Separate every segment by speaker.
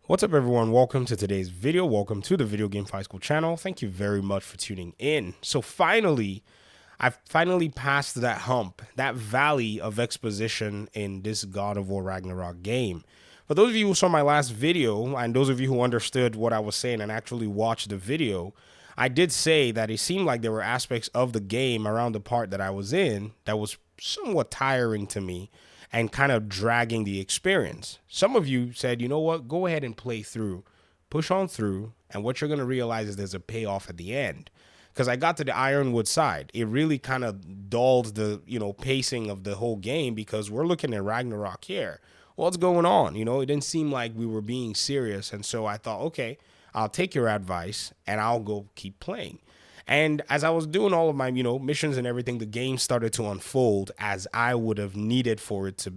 Speaker 1: What's up, everyone? Welcome to today's video. Welcome to the Video Game Fight School channel. Thank you very much for tuning in. So finally, I've finally passed that hump, that valley of exposition in this God of War Ragnarok game. For those of you who saw my last video, and those of you who understood what I was saying and actually watched the video, I did say that it seemed like there were aspects of the game around the part that I was in that was somewhat tiring to me and kind of dragging the experience. Some of you said, you know what, go ahead and play through, push on through, and what you're going to realize is there's a payoff at the end. Because I got to the Ironwood side, it really kind of dulled the, pacing of the whole game because we're looking at Ragnarok here. What's going on? It didn't seem like we were being serious. And so I thought, okay, I'll take your advice and I'll go keep playing. And as I was doing all of my, missions and everything, the game started to unfold as I would have needed for it to,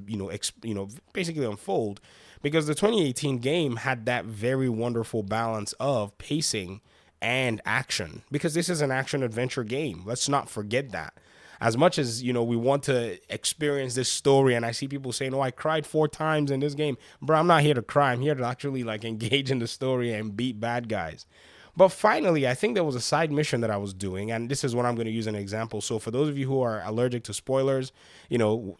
Speaker 1: basically unfold, because the 2018 game had that very wonderful balance of pacing and action, because this is an action adventure game. Let's not forget that. As much as, we want to experience this story, and I see people saying, oh, I cried 4 times in this game. Bro, I'm not here to cry. I'm here to actually engage in the story and beat bad guys. But finally, I think there was a side mission that I was doing, and this is what I'm going to use an example. So for those of you who are allergic to spoilers,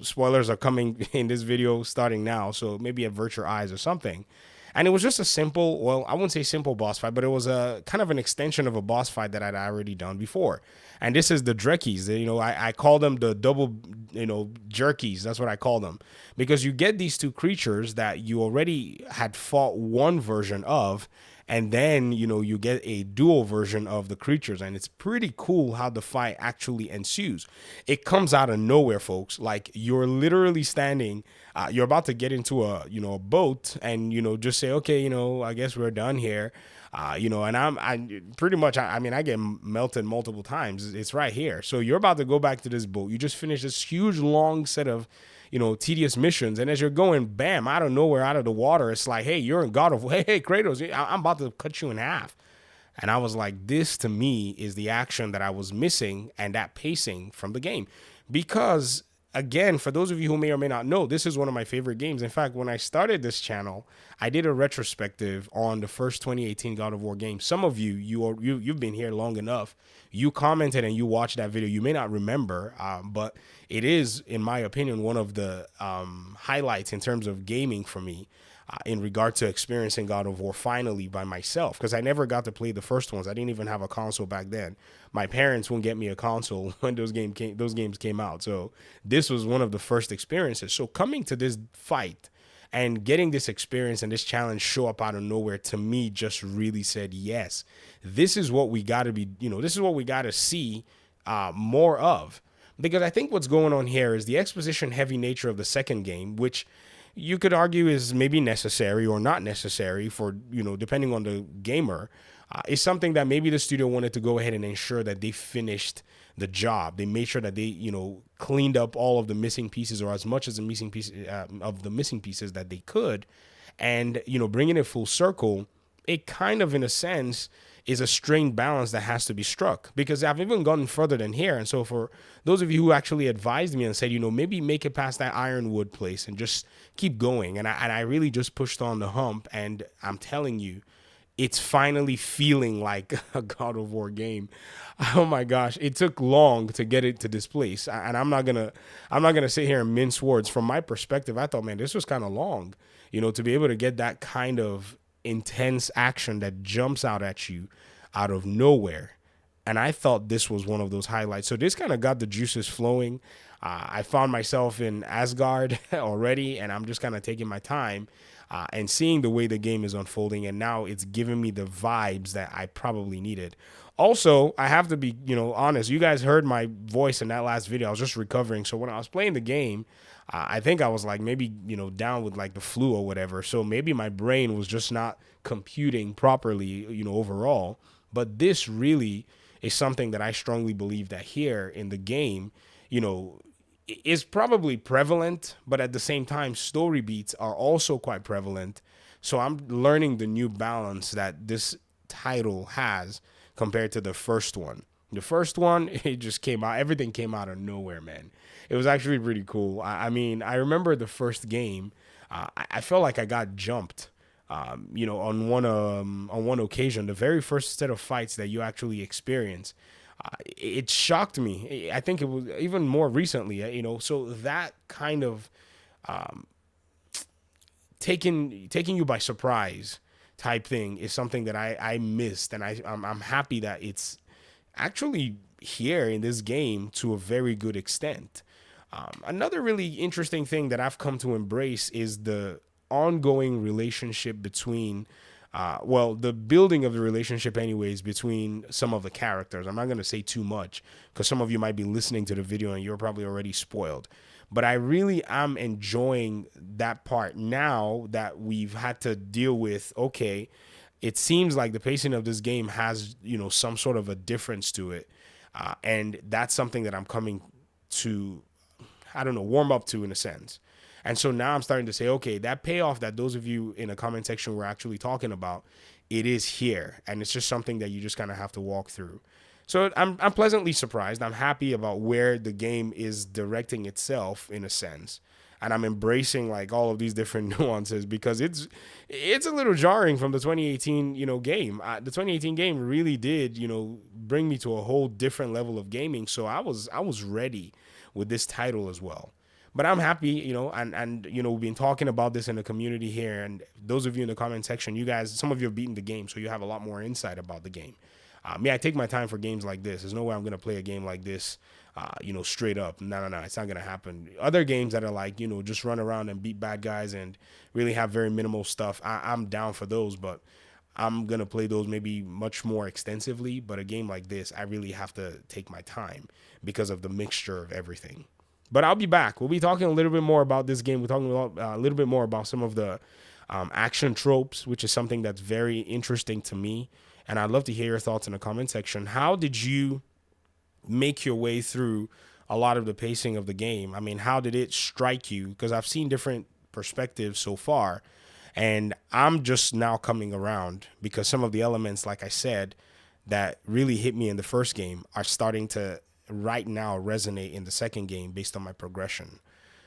Speaker 1: spoilers are coming in this video starting now, so maybe avert your eyes or something. And it was just a simple, well, I wouldn't say simple boss fight, but it was a kind of an extension of a boss fight that I'd already done before. And this is the Drekkies. I call them the double, jerkies. That's what I call them. Because you get these 2 creatures that you already had fought one version of, and then, you get a dual version of the creatures. And it's pretty cool how the fight actually ensues. It comes out of nowhere, folks. Like, you're literally standing, you're about to get into a boat and, just say, okay, I guess we're done here. And I pretty much, I mean, I get melted multiple times. It's right here. So you're about to go back to this boat. You just finished this huge, long set of, tedious missions. And as you're going, bam, out of nowhere, out of the water, it's like, hey, you're in God of War. Hey, Kratos, I'm about to cut you in half. And I was like, this to me is the action that I was missing and that pacing from the game. Because again, for those of you who may or may not know, this is one of my favorite games. In fact, when I started this channel, I did a retrospective on the first 2018 God of War game. Some of you've been here long enough. You commented and you watched that video. You may not remember, but it is, in my opinion, one of the highlights in terms of gaming for me. In regard to experiencing God of War finally by myself, because I never got to play the first ones. I didn't even have a console back then. My parents wouldn't get me a console when those games came out. So this was one of the first experiences. So coming to this fight and getting this experience and this challenge show up out of nowhere, to me, just really said, yes, this is what we got to be, this is what we got to see more of. Because I think what's going on here is the exposition heavy nature of the second game, which you could argue is maybe necessary or not necessary for, depending on the gamer, is something that maybe the studio wanted to go ahead and ensure that they finished the job. They made sure that they, cleaned up all of the missing pieces, or as much as the missing piece of the missing pieces that they could. And, bringing it full circle, it kind of, in a sense, is a strained balance that has to be struck, because I've even gone further than here. And so for those of you who actually advised me and said, maybe make it past that Ironwood place and just keep going. And I really just pushed on the hump, and I'm telling you, it's finally feeling like a God of War game. Oh my gosh, it took long to get it to this place. And I'm not gonna sit here and mince words. From my perspective, I thought, man, this was kind of long, to be able to get that kind of intense action that jumps out at you out of nowhere. And I thought this was one of those highlights. So this kind of got the juices flowing. I found myself in Asgard already, and I'm just kind of taking my time and seeing the way the game is unfolding. And now it's giving me the vibes that I probably needed. Also, I have to be, honest. You guys heard my voice in that last video. I was just recovering. So when I was playing the game, I think I was maybe, down with the flu or whatever. So maybe my brain was just not computing properly, overall. But this really is something that I strongly believe that here in the game, is probably prevalent, but at the same time, story beats are also quite prevalent. So I'm learning the new balance that this title has compared to the first one. The first one, it just came out. Everything came out of nowhere, man. It was actually pretty cool. I mean, I remember the first game. I felt like I got jumped on one occasion, the very first set of fights that you actually experience, it shocked me. I think it was even more recently, so that kind of taking you by surprise type thing is something that I missed, and I'm happy that it's actually here in this game to a very good extent. Another really interesting thing that I've come to embrace is the ongoing relationship between, the building of the relationship, anyways, between some of the characters. I'm not going to say too much because some of you might be listening to the video and you're probably already spoiled. But I really am enjoying that part now that we've had to deal with, okay, it seems like the pacing of this game has, some sort of a difference to it. And that's something that I'm coming to, I don't know, warm up to in a sense. And so now I'm starting to say, okay, that payoff that those of you in the comment section were actually talking about, it is here. And it's just something that you just kind of have to walk through. So I'm pleasantly surprised. I'm happy about where the game is directing itself in a sense. And I'm embracing like all of these different nuances because it's a little jarring from the 2018, game. The 2018 game really did, bring me to a whole different level of gaming. So I was ready with this title as well. But I'm happy, and we've been talking about this in the community here. And those of you in the comment section, you guys, some of you have beaten the game, so you have a lot more insight about the game. I take my time for games like this. There's no way I'm going to play a game like this, straight up. No. It's not going to happen. Other games that are like, just run around and beat bad guys and really have very minimal stuff, I'm down for those, but I'm going to play those maybe much more extensively. But a game like this, I really have to take my time because of the mixture of everything. But I'll be back. We'll be talking a little bit more about this game. We're talking about, a little bit more about some of the action tropes, which is something that's very interesting to me. And I'd love to hear your thoughts in the comment section. How did you make your way through a lot of the pacing of the game? I mean, how did it strike you? Because I've seen different perspectives so far, and I'm just now coming around because some of the elements, like I said, that really hit me in the first game are starting to right now resonate in the second game based on my progression.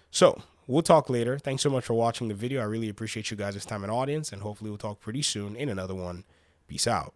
Speaker 1: So we'll talk later. Thanks so much for watching the video. I really appreciate you guys' time and audience, and hopefully we'll talk pretty soon in another one. Peace out.